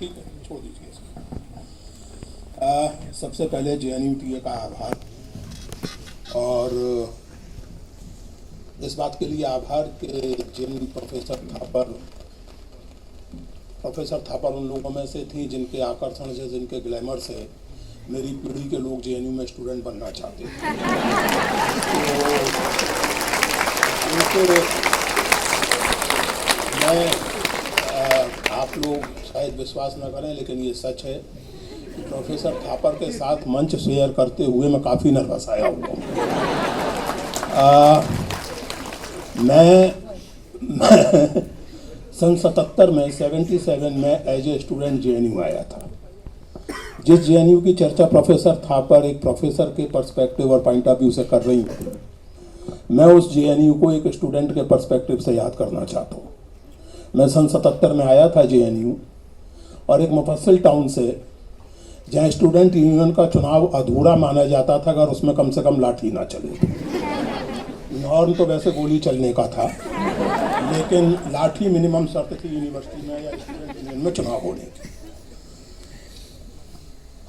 ठीक है, छोड़ दीजिए इसको। सबसे पहले JNUTA का आभार, और इस बात के लिए आभार कि जिन प्रोफेसर थापर उन लोगों में से थी जिनके आकर्षण से, जिनके ग्लैमर से मेरी पीढ़ी के लोग JNU में स्टूडेंट बनना चाहते थे। तो मैं आप लोग शायद विश्वास न करें, लेकिन ये सच है कि प्रोफेसर थापर के साथ मंच शेयर करते हुए मैं काफ़ी नर्वस आया हुआ हूँ। मैं सन 77 में 77 में एज ए स्टूडेंट JNU आया था। जिस JNU की चर्चा प्रोफेसर थापर एक प्रोफेसर के पर्सपेक्टिव और पॉइंट ऑफ व्यू से कर रही थी, मैं उस JNU को एक स्टूडेंट के पर्सपेक्टिव से याद करना चाहता हूँ। मैं सन 77 में आया था JNU, और एक मुफस्सिल टाउन से, जहाँ स्टूडेंट यूनियन का चुनाव अधूरा माना जाता था अगर उसमें कम से कम लाठी ना चले। नॉर्म तो वैसे गोली चलने का था, लेकिन लाठी मिनिमम शर्त थी यूनिवर्सिटी में या स्टूडेंट यूनियन में चुनाव होने की।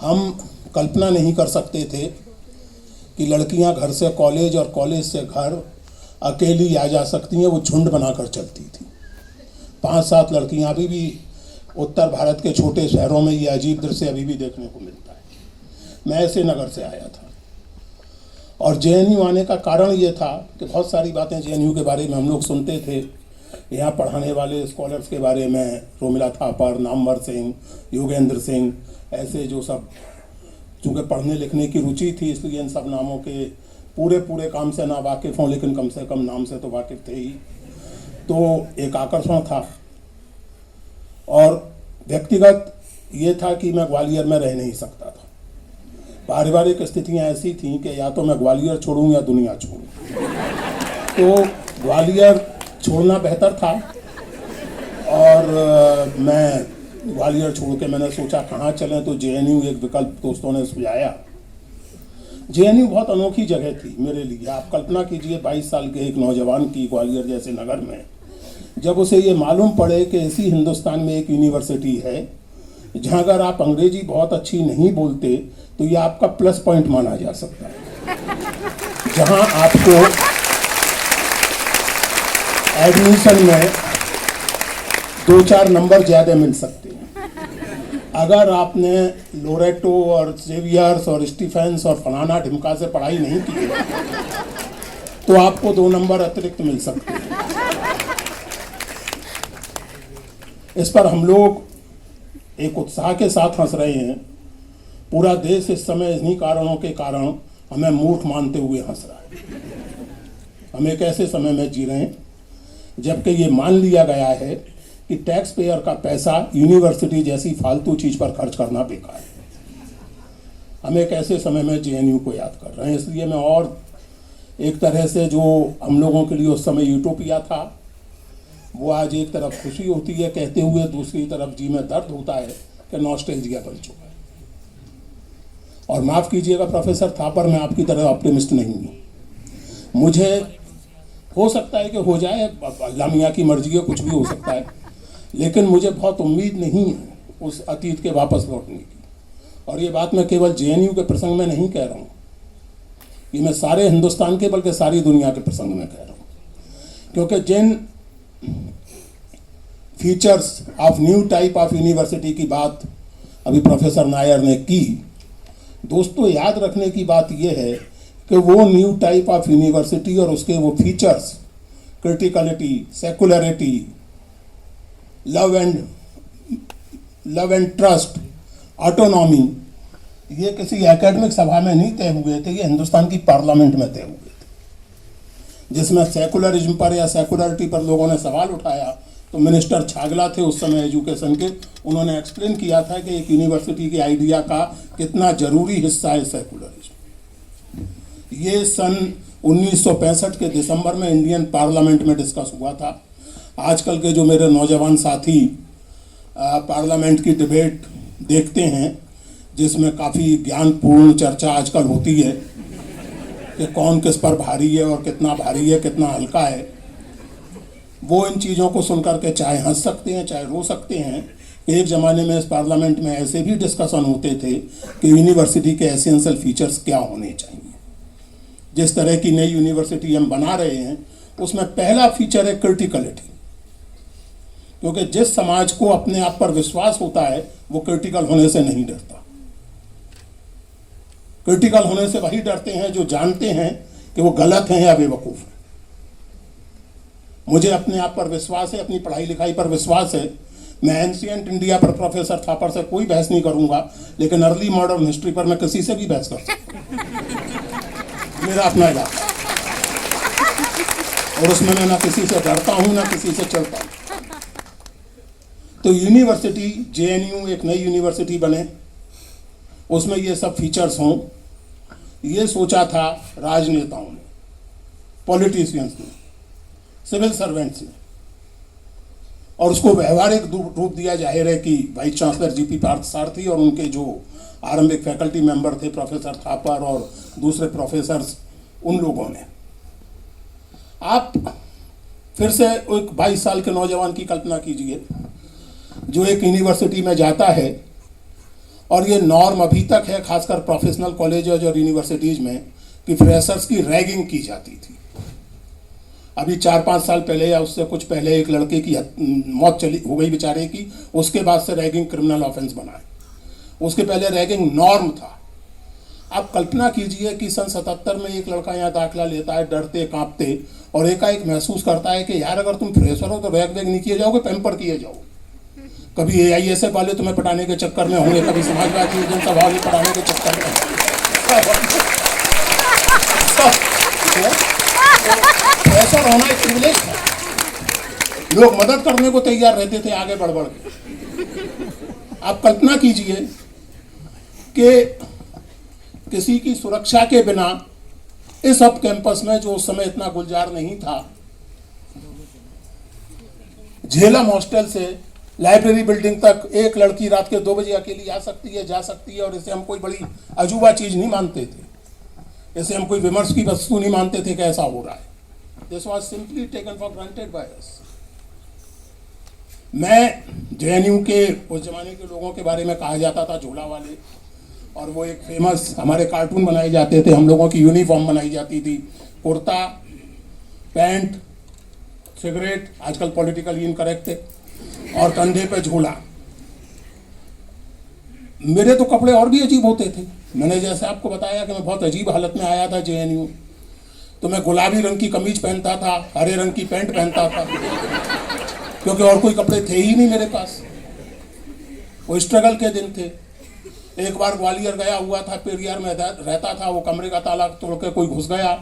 हम कल्पना नहीं कर सकते थे कि लड़कियां घर से कॉलेज और कॉलेज से घर अकेली आ जा सकती हैं। वो झुंड बनाकर चलती थी। 5-7 लड़कियां अभी भी उत्तर भारत के छोटे शहरों में ये अजीब दृश्य अभी भी देखने को मिलता है। मैं ऐसे नगर से आया था, और JNU आने का कारण ये था कि बहुत सारी बातें JNU के बारे में हम लोग सुनते थे। यहाँ पढ़ाने वाले स्कॉलर्स के बारे में, रोमिला थापर, नामवर सिंह, योगेंद्र सिंह, ऐसे जो सब, चूँकि पढ़ने लिखने की रुचि थी इसलिए इन सब नामों के पूरे काम से ना वाकिफ़ हों, लेकिन कम से कम नाम से तो वाकिफ़ थे ही। तो एक आकर्षण था, और व्यक्तिगत ये था कि मैं ग्वालियर में रह नहीं सकता था। पारिवारिक स्थितियाँ ऐसी थीं कि या तो मैं ग्वालियर छोड़ूं या दुनिया छोड़ूं। तो ग्वालियर छोड़ना बेहतर था, और मैं ग्वालियर छोड़ के मैंने सोचा कहाँ चलें, तो JNU एक विकल्प दोस्तों ने सुझाया। JNU बहुत अनोखी जगह थी मेरे लिए। आप कल्पना कीजिए 22 साल के एक नौजवान की ग्वालियर जैसे नगर में, जब उसे ये मालूम पड़े कि इसी हिंदुस्तान में एक यूनिवर्सिटी है जहाँ अगर आप अंग्रेजी बहुत अच्छी नहीं बोलते तो ये आपका प्लस पॉइंट माना जा सकता है, जहाँ आपको एडमिशन में 2-4 नंबर ज़्यादा मिल सकते हैं। अगर आपने लोरेटो और जेवियर्स और स्टीफेंस और फलाना ढिमका से पढ़ाई नहीं की तो आपको 2 नंबर अतिरिक्त मिल सकते हैं। इस पर हम लोग एक उत्साह के साथ हंस रहे हैं। पूरा देश इस समय इन्हीं कारणों के कारण हमें मूर्ख मानते हुए हंस रहा है। हम एक ऐसे समय में जी रहे हैं जबकि ये मान लिया गया है कि टैक्स पेयर का पैसा यूनिवर्सिटी जैसी फालतू चीज पर खर्च करना बेकार है। हम एक ऐसे समय में JNU को याद कर रहे हैं। इसलिए मैं, और एक तरह से जो हम लोगों के लिए उस समय यूटोपिया था, वो आज एक तरफ खुशी होती है कहते हुए, दूसरी तरफ जी में दर्द होता है कि नॉस्टैल्जिया बन चुका है। और माफ़ कीजिएगा प्रोफेसर थापर, मैं आपकी तरह ऑप्टिमिस्ट नहीं हूँ। मुझे हो सकता है कि हो जाए, अल्लाह मियाँ की मर्जी है, कुछ भी हो सकता है, लेकिन मुझे बहुत उम्मीद नहीं है उस अतीत के वापस लौटने की। और ये बात मैं केवल JNU के प्रसंग में नहीं कह रहा हूँ, ये मैं सारे हिंदुस्तान के बल्कि सारी दुनिया के प्रसंग में कह रहा हूँ। क्योंकि जिन features of new type of university की बात अभी प्रोफेसर नायर ने की, दोस्तों याद रखने की बात यह है कि वो न्यू टाइप ऑफ यूनिवर्सिटी और उसके वो features, criticality, secularity, love and trust, autonomy, ये किसी एकेडमिक सभा में नहीं तय हुए थे, ये हिंदुस्तान की पार्लियामेंट में तय हुए थे। जिसमें सेकुलरिज्म पर या सेकुलरिटी पर लोगों ने सवाल उठाया तो मिनिस्टर छागला थे उस समय एजुकेशन के, उन्होंने एक्सप्लेन किया था कि एक यूनिवर्सिटी के आइडिया का कितना जरूरी हिस्सा है सेकुलरिज्म। ये सन 1965 के दिसंबर में इंडियन पार्लियामेंट में डिस्कस हुआ था। आजकल के जो मेरे नौजवान साथी पार्लियामेंट की डिबेट देखते हैं, जिसमें काफ़ी ज्ञानपूर्ण चर्चा आजकल होती है कि कौन किस पर भारी है और कितना भारी है, कितना हल्का है, वो इन चीज़ों को सुनकर के चाहे हंस सकते हैं चाहे रो सकते हैं एक ज़माने में इस पार्लियामेंट में ऐसे भी डिस्कशन होते थे कि यूनिवर्सिटी के एसेंशियल फीचर्स क्या होने चाहिए। जिस तरह की नई यूनिवर्सिटी हम बना रहे हैं उसमें पहला फीचर है क्रिटिकलिटी, क्योंकि जिस समाज को अपने आप पर विश्वास होता है वो क्रिटिकल होने से नहीं डरता। क्रिटिकल होने से वही डरते हैं जो जानते हैं कि वो गलत हैं या बेवकूफ़ हैं। मुझे अपने आप पर विश्वास है, अपनी पढ़ाई लिखाई पर विश्वास है। मैं एंशिएंट इंडिया पर प्रोफेसर थापर से कोई बहस नहीं करूंगा, लेकिन अर्ली मॉडर्न हिस्ट्री पर मैं किसी से भी बहस कर सकता हूं। मेरा अपना इलाका और उसमें मैं ना किसी से डरता हूं ना किसी से चलता हूं। तो यूनिवर्सिटी जेएनयू एक नई यूनिवर्सिटी बने, उसमें ये सब फीचर्स हों, ये सोचा था राजनेताओं ने, पॉलिटिशियंस ने, सिविल सर्वेंट्स ने, और उसको व्यवहारिक रूप दिया। जाहिर है कि वाइस चांसलर जीपी पार्थसारथी और उनके जो आरंभिक फैकल्टी मेंबर थे प्रोफेसर थापर और दूसरे प्रोफेसर्स, उन लोगों ने। आप फिर से एक 22 साल के नौजवान की कल्पना कीजिए जो एक यूनिवर्सिटी में जाता है, और ये नॉर्म अभी तक है खासकर प्रोफेशनल कॉलेजेज और यूनिवर्सिटीज में कि फ्रेशर्स की रैगिंग की जाती थी। अभी 4-5 साल पहले या उससे कुछ पहले एक लड़के की मौत चली हो गई बेचारे की, उसके बाद से रैगिंग क्रिमिनल ऑफेंस बना है। उसके पहले रैगिंग नॉर्म था। आप कल्पना कीजिए कि सन 77 में एक लड़का यहाँ दाखिला लेता है डरते कांपते, और एकाएक महसूस करता है कि यार अगर तुम फ्रेशर हो तो रैग वैग नहीं किए जाओगे, पैम्पर किए जाओगे। कभी AISF वाले तुम्हें पढ़ाने के चक्कर में होंगे, कभी समाजवादी जनता वाले पढ़ाने के चक्कर में। फ्रेशर होना एक प्रिविलेज था, लोग मदद करने को तैयार रहते थे आगे बढ़ बढ़ के। आप कल्पना कीजिए कि किसी की सुरक्षा के बिना इस अब कैंपस में, जो उस समय इतना गुलजार नहीं था, झेलम हॉस्टल से लाइब्रेरी बिल्डिंग तक एक लड़की रात के 2 बजे अकेली आ सकती है, जा सकती है, और इसे हम कोई बड़ी अजूबा चीज नहीं मानते थे, इसे हम कोई विमर्श की वस्तु नहीं मानते थे कि ऐसा हो रहा है। This was simply taken for granted by us. मैं जेएनयू के उस जमाने के लोगों के बारे में कहा जाता था झोला वाले, और वो एक फेमस हमारे कार्टून बनाए जाते थे, हम लोगों की यूनिफॉर्म बनाई जाती थी, कुर्ता पैंट सिगरेट, आजकल पॉलिटिकल इनकरेक्ट है, और कंधे पे झोला। मेरे तो कपड़े और भी अजीब होते थे। मैंने जैसे आपको बताया कि मैं बहुत अजीब हालत में आया था जेएनयू, तो मैं गुलाबी रंग की कमीज पहनता था, हरे रंग की पैंट पहनता था, क्योंकि और कोई कपड़े थे ही नहीं मेरे पास। वो स्ट्रगल के दिन थे। एक बार ग्वालियर गया हुआ था, पेरियार में रहता था, वो कमरे का ताला तोड़ के कोई घुस गया।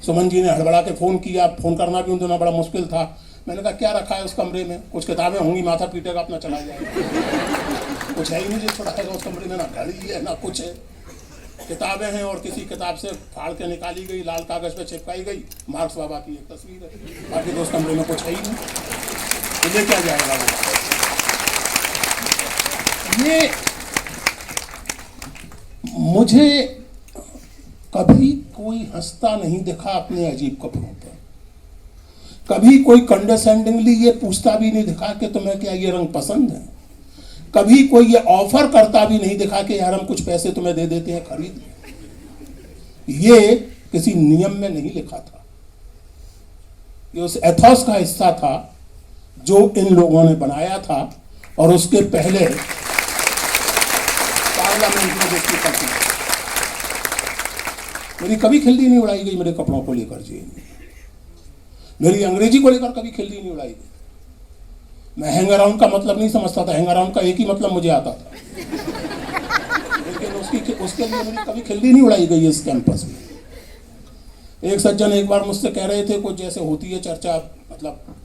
सुमन जी ने हड़बड़ा के फ़ोन किया, फ़ोन करना भी उन दिनों बड़ा मुश्किल था। मैंने कहा क्या रखा है उस कमरे में? कुछ किताबें होंगी, माथा पीटेगा अपना चला जाएगा। कुछ है ही नहीं जो छोड़ा है उस कमरे में, ना घड़ी है ना कुछ है। किताबें हैं और किसी किताब से फाड़ के निकाली गई, लाल कागज पे चिपकाई गई मार्क्स बाबा की एक तस्वीर है, बाकी तो उस कमरे में कुछ है ही नहीं। तो ये क्या जाएगा वो? ये मुझे कभी कोई हंसता नहीं दिखा अपने अजीब कपड़ों पर, कभी कोई कंडेसेंडिंगली ये पूछता भी नहीं दिखा कि तुम्हें क्या ये रंग पसंद है, कभी कोई ये ऑफर करता भी नहीं दिखा कि यार हम कुछ पैसे तुम्हें दे देते हैं खरीद। ये किसी नियम में नहीं लिखा था, ये उस एथोस का हिस्सा था जो इन लोगों ने बनाया था, और उसके पहले पार्लियामेंट में जिसकी करती मेरी कभी खिल्ली नहीं उड़ाई गई मेरे कपड़ों को लेकर जी, मेरी अंग्रेजी को लेकर कभी खिल्ली नहीं उड़ाई गई। मैं हैंग अराउंड का मतलब नहीं समझता था, हैंग अराउंड का एक ही मतलब मुझे आता था, लेकिन उसके लिए मेरी कभी खिल्ली नहीं उड़ाई गई इस कैंपस में। एक सज्जन एक बार मुझसे कह रहे थे, कुछ जैसे होती है चर्चा, मतलब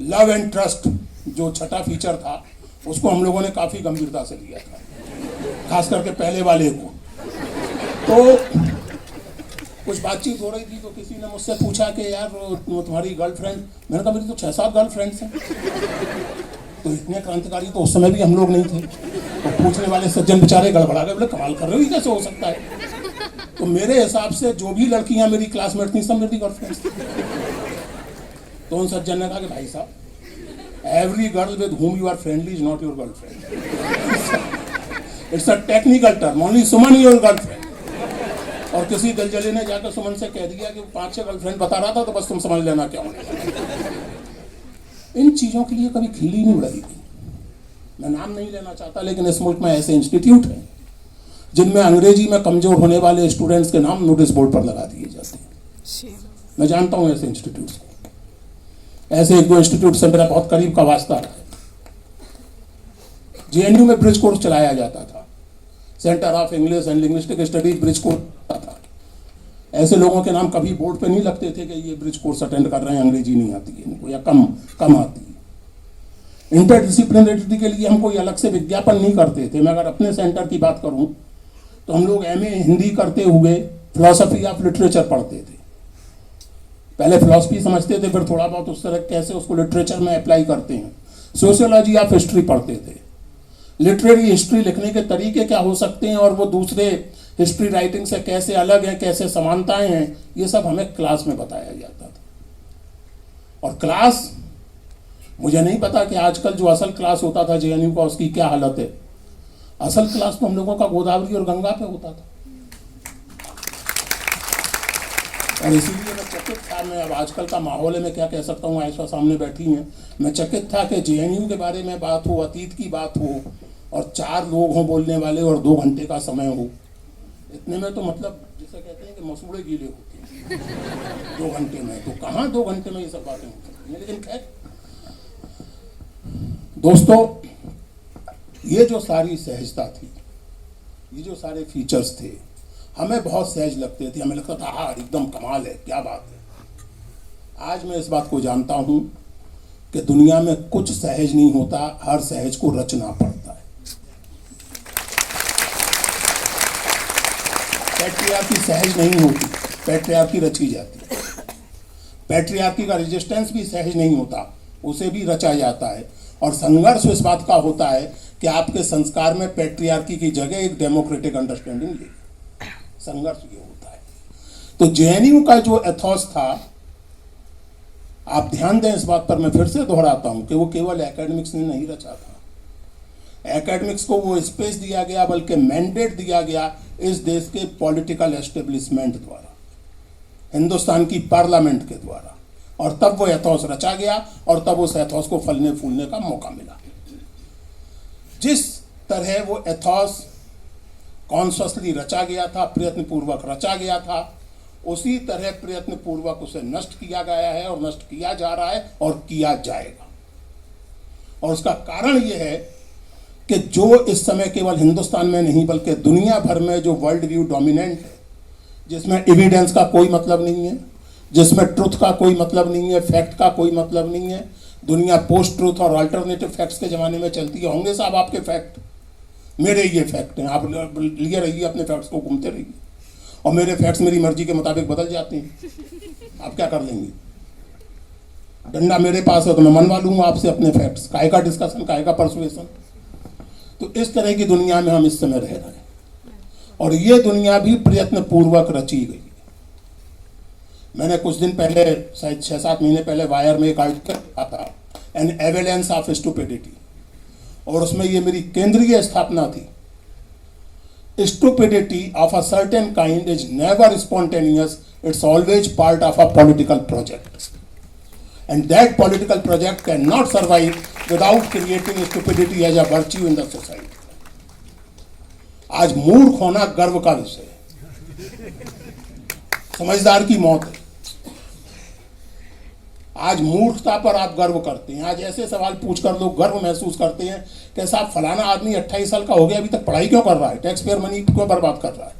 लव एंड ट्रस्ट जो छठा फीचर था उसको हम लोगों ने काफी गंभीरता से लिया था, खास करके पहले वाले को। तो कुछ बातचीत हो रही थी तो किसी ने मुझसे पूछा कि यार वो तुम्हारी गर्लफ्रेंड, मैंने कहा मेरी तो 6-7 गर्लफ्रेंड्स हैं। तो इतने क्रांतिकारी तो उस समय भी हम लोग नहीं थे। तो पूछने वाले सज्जन बेचारे गड़बड़ा गए, बोले कमाल कर रहे हो, ये कैसे हो सकता है? तो मेरे हिसाब से जो भी लड़कियां मेरी क्लासमेट थी सब मेरी गर्लफ्रेंड्स थी। तो उन सज्जन ने कहा कि भाई साहब Every girl with whom you are friendly is not your girlfriend. It's a technical term. Only Suman is your girlfriend. और किसी दलजले ने जाकर सुमन से कह दिया कि 5-6 गर्लफ्रेंड बता रहा था, तो बस तुम समझ लेना क्या होने लगा। इन चीजों के लिए कभी खिली नहीं उड़ाई गई। मैं नाम नहीं लेना चाहता, लेकिन इस मुल्क में ऐसे इंस्टीट्यूट हैं जिनमें अंग्रेजी में कमजोर होने वाले स्टूडेंट्स के नाम नोटिस बोर्ड पर लगा दिए जाते हैं। मैं जानता हूं ऐसे इंस्टीट्यूट को। ऐसे 1-2 इंस्टीट्यूट से मेरा बहुत करीब का वास्ता रहा है। जेएनयू में ब्रिज कोर्स चलाया जाता था, centre of English and linguistic studies bridge course था। ऐसे लोगों के नाम कभी बोर्ड पे नहीं लगते थे कि ये ब्रिज कोर्स अटेंड कर रहे हैं, अंग्रेजी नहीं आती है इनको या कम आती है। इंटरडिसिप्लिनरिटी के लिए हम कोई अलग से विज्ञापन नहीं करते थे। मैं अगर अपने सेंटर की बात करूं तो हम लोग एमए हिंदी करते हुए फिलॉसफी ऑफ लिटरेचर पढ़ते थे। पहले फिलॉसफी समझते थे, फिर थोड़ा बहुत उस तरह कैसे उसको लिटरेचर में अप्लाई करते हैं। सोशियोलॉजी ऑफ हिस्ट्री पढ़ते थे। लिटरेरी हिस्ट्री लिखने के तरीके क्या हो सकते हैं और वो दूसरे हिस्ट्री राइटिंग से कैसे अलग है, कैसे समानताएं हैं, ये सब हमें क्लास में बताया जाता था। और क्लास, मुझे नहीं पता कि आजकल जो असल क्लास होता था जेएनयू का, उसकी क्या हालत है। असल क्लास तो हम लोगों का गोदावरी और गंगा पे होता था। और इसीलिए मैं चकित था। मैं अब आजकल का माहौल है, मैं क्या कह सकता हूँ, आयशा सामने बैठी हैं, मैं चकित था कि जेएनयू के बारे में बात हो, अतीत की बात हो, और 4 लोग हों बोलने वाले और 2 घंटे का समय हो। इतने में तो मतलब जिसे कहते हैं कि मसूड़े गीले होते हैं 2 घंटे में। तो कहाँ 2 घंटे में ये सब बातें होती हैं। लेकिन खैर दोस्तों, ये जो सारी सहजता थी, ये जो सारे फीचर्स थे, हमें बहुत सहज लगते थे। हमें लगता था हाँ एकदम कमाल है, क्या बात है। आज मैं इस बात को जानता हूं कि दुनिया में कुछ सहज नहीं होता, हर सहज को रचना पड़ता है। पैट्रियार्की सहज नहीं होती, पैट्रियार्की रची जाती है। पैट्रियार्की का रेजिस्टेंस भी सहज नहीं होता, उसे भी रचा जाता है। और संघर्ष इस बात का होता है कि आपके संस्कार में पैट्रियार्की की जगह एक डेमोक्रेटिक अंडरस्टैंडिंग ले। संघर्ष ये होता है। तो जेएनयू का जो एथॉस था, आप ध्यान दें इस बात पर, मैं फिर से दोहराता हूं कि वो केवल एकेडमिक्स ने नहीं रचा था। एकेडमिक्स को वो स्पेस दिया गया, बल्कि मैंडेट दिया गया इस देश के पॉलिटिकल एस्टेब्लिशमेंट द्वारा, हिंदुस्तान की पार्लियामेंट के द्वारा। और तब वो एथॉस रचा गया और तब उस एथॉस को फलने फूलने का मौका मिला। जिस तरह वो एथॉस कॉन्शियसली रचा गया था, प्रयत्नपूर्वक रचा गया था, उसी तरह प्रयत्नपूर्वक उसे नष्ट किया गया है और नष्ट किया जा रहा है और किया जाएगा। और उसका कारण यह है कि जो इस समय केवल हिंदुस्तान में नहीं बल्कि दुनिया भर में जो वर्ल्ड व्यू डोमिनेंट है, जिसमें एविडेंस का कोई मतलब नहीं है, जिसमें ट्रुथ का कोई मतलब नहीं है, फैक्ट का कोई मतलब नहीं है। दुनिया पोस्ट ट्रुथ और अल्टरनेटिव फैक्ट्स के जमाने में चलती है। होंगे साहब आपके फैक्ट, मेरे ये फैक्ट हैं, आप लिए रहिए अपने फैक्ट्स को, घूमते रहिए। और मेरे फैक्ट्स मेरी मर्जी के मुताबिक बदल जाते हैं, आप क्या कर लेंगे। डंडा मेरे पास है तो मैं मनवा लूंगा आपसे अपने फैक्ट्स। काहे का डिस्कशन, काहे का परसुएशन। तो इस तरह की दुनिया में हम इस समय रह रहे हैं और ये दुनिया भी प्रयत्नपूर्वक रची गई। मैंने कुछ दिन पहले, शायद 6-7 महीने पहले, वायर में एक आर्टिकल लिखा था, एन एविडेंस ऑफ स्टुपिडिटी, और उसमें ये मेरी केंद्रीय स्थापना थी। Stupidity of a certain kind is never spontaneous, it's always part of a political project. And that political project cannot survive without creating stupidity as a virtue in the society. आज मूर्ख होना गर्व का विषय है, समझदार की मौत है। आज मूर्खता पर आप गर्व करते हैं। आज ऐसे सवाल पूछकर लोग गर्व महसूस करते हैं कि साहब फलाना आदमी 28 साल का हो गया, अभी तक पढ़ाई क्यों कर रहा है, टैक्स पेयर मनी क्यों बर्बाद कर रहा है।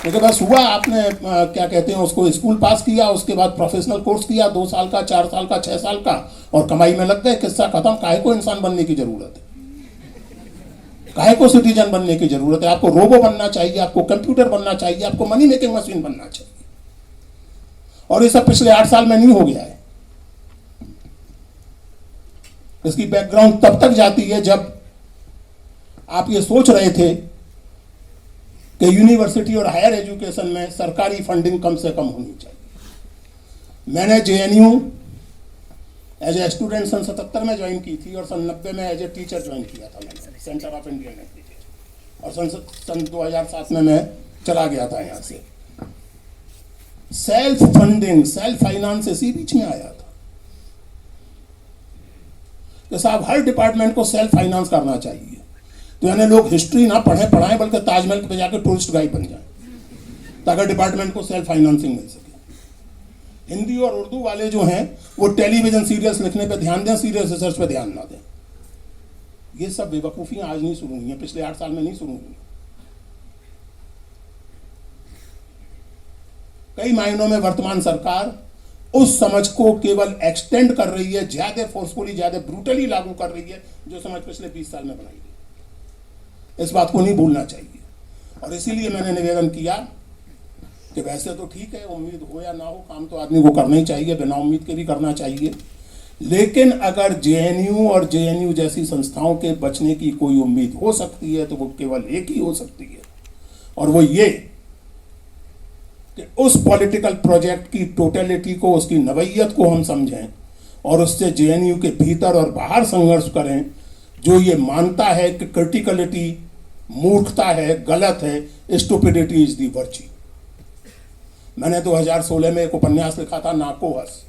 क्योंकि बस हुआ आपने क्या कहते हैं उसको, स्कूल पास किया, उसके बाद प्रोफेशनल कोर्स किया 2 साल का, 4 साल का, 6 साल का, और कमाई में लग गए, किस्सा खत्म। काहे को इंसान बनने की जरूरत है, काहे को सिटीजन बनने की जरूरत है। आपको रोबो बनना चाहिए, आपको कंप्यूटर बनना चाहिए, आपको मनी मेकिंग मशीन बनना चाहिए। और ये सब पिछले 8 साल में नहीं हो गया है। इसकी बैकग्राउंड तब तक जाती है जब आप ये सोच रहे थे कि यूनिवर्सिटी और हायर एजुकेशन में सरकारी फंडिंग कम से कम होनी चाहिए। मैंने JNU एज ए स्टूडेंट सन 77 में ज्वाइन की थी और सन 90 में एज ए टीचर ज्वाइन किया था मैंने सेंटर ऑफ इंडियन लैंग्वेजेज, और सन 2007 में मैं चला गया था यहाँ से। सेल्फ फंडिंग, सेल्फ फाइनेंस इसी बीच में आया था कि साहब हर डिपार्टमेंट को सेल्फ फाइनेंस करना चाहिए। तो यानी लोग हिस्ट्री ना पढ़ाएं बल्कि ताजमहल पे जाकर टूरिस्ट गाइड बन जाए ताकि डिपार्टमेंट को सेल्फ फाइनेंसिंग मिल सके। हिंदी और उर्दू वाले जो हैं वो टेलीविजन सीरियल्स लिखने पे ध्यान दें, सीरियस रिसर्च पे ध्यान ना दें। ये सब बेवकूफियां आज नहीं शुरू हुई हैं, पिछले 8 साल में नहीं शुरू हुई। कई मायनों में वर्तमान सरकार उस समझ को केवल एक्सटेंड कर रही है, ज्यादा फोर्सफुली, ज्यादा ब्रूटली लागू कर रही है जो समझ पिछले 20 साल में बनाई गई। इस बात को नहीं भूलना चाहिए। और इसीलिए मैंने निवेदन किया कि वैसे तो ठीक है, उम्मीद हो या ना हो, काम तो आदमी को करना ही चाहिए, बिना उम्मीद के भी करना चाहिए। लेकिन अगर JNU और JNU जैसी संस्थाओं के बचने की कोई उम्मीद हो सकती है तो वो केवल एक ही हो सकती है, और वो ये कि उस पॉलिटिकल प्रोजेक्ट की टोटलिटी को, उसकी नवैयत को हम समझें और उससे JNU के भीतर और बाहर संघर्ष करें जो ये मानता है कि क्रिटिकलिटी मूर्खता है, गलत है, स्टुपिडिटी इज दी वर्च्यू। मैंने 2016 में एक उपन्यास लिखा था, नाकोहस।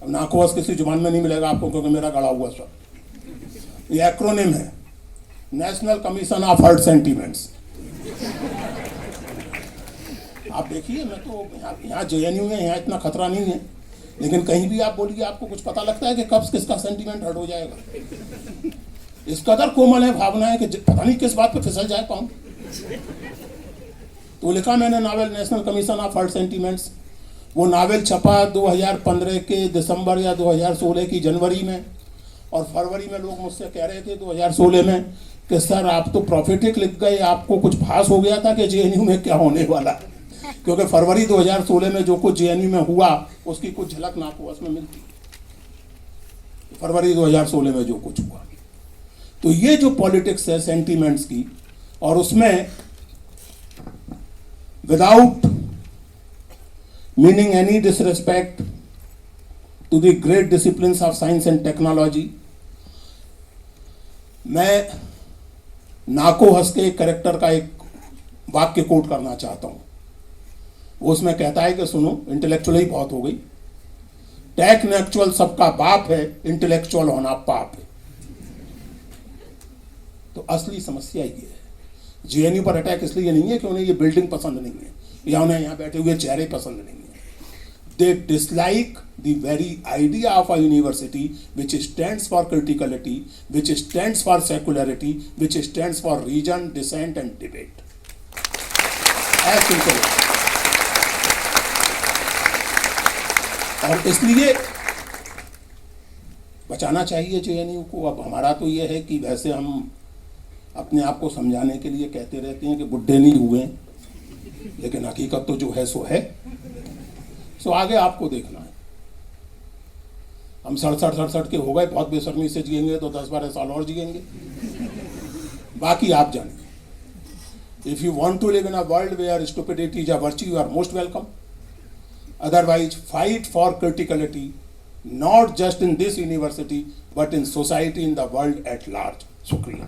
अब नाकोहस किसी जुबान में नहीं मिलेगा आपको क्योंकि मेरा गड़ा हुआ सब। ये एक्रोनिम है, national commission of hurt sentiments. आप देखिए, मैं तो यहाँ JNU है, यहाँ इतना खतरा नहीं है, लेकिन कहीं भी आप बोलिए आपको कुछ पता लगता है कि कब किसका सेंटीमेंट हर्ट हो जाएगा। इस कदर कोमल है भावनाएं कि पता नहीं किस बात पे फिसल जाए पाऊं। तो लिखा मैंने novel national commission of hurt sentiments. वो नावल छपा 2015 के दिसंबर या 2016 की जनवरी में, और फरवरी में लोग मुझसे कह रहे थे 2016 में कि सर आप तो प्रॉफिटिक लिख गए, आपको कुछ भास हो गया था कि JNU में क्या होने वाला, क्योंकि फरवरी 2016 में जो कुछ JNU में हुआ उसकी कुछ झलक नाकोहस में मिलती है। फरवरी 2016 में जो कुछ हुआ, तो ये जो पॉलिटिक्स है सेंटीमेंट्स की, और उसमें without meaning any disrespect to the great disciplines of science and technology, मैं नाकोहस के कैरेक्टर का एक वाक्य कोट करना चाहता हूं। वो उसमें कहता है कि सुनो, इंटेलेक्चुअल ही बहुत हो गई, टेक्नेक्चुअल सबका बाप है, इंटेलेक्चुअल होना पाप है। तो असली समस्या ये है। JNU पर अटैक इसलिए नहीं है कि उन्हें ये बिल्डिंग पसंद नहीं है या उन्हें यहाँ बैठे हुए चेहरे पसंद नहीं है। They dislike the very idea of a university which stands for criticality, which stands for secularity, which stands for reason, dissent and debate. As simple. और इसलिए बचाना चाहिए JNU को। अब हमारा तो ये है कि वैसे हम अपने आप को समझाने के लिए कहते रहते हैं कि बुढ़े नहीं हुए, लेकिन हकीकत तो जो है सो है। सो आगे आपको देखना है। हम 67 के हो गए, बहुत बेशर्मी से जिएंगे तो 10-12 साल और जिएंगे, बाकी आप जानिए। If you want to live in a world where stupidity is a virtue, you are most welcome. Otherwise fight for criticality, not just in this university but in society, in the world at large. शुक्रिया।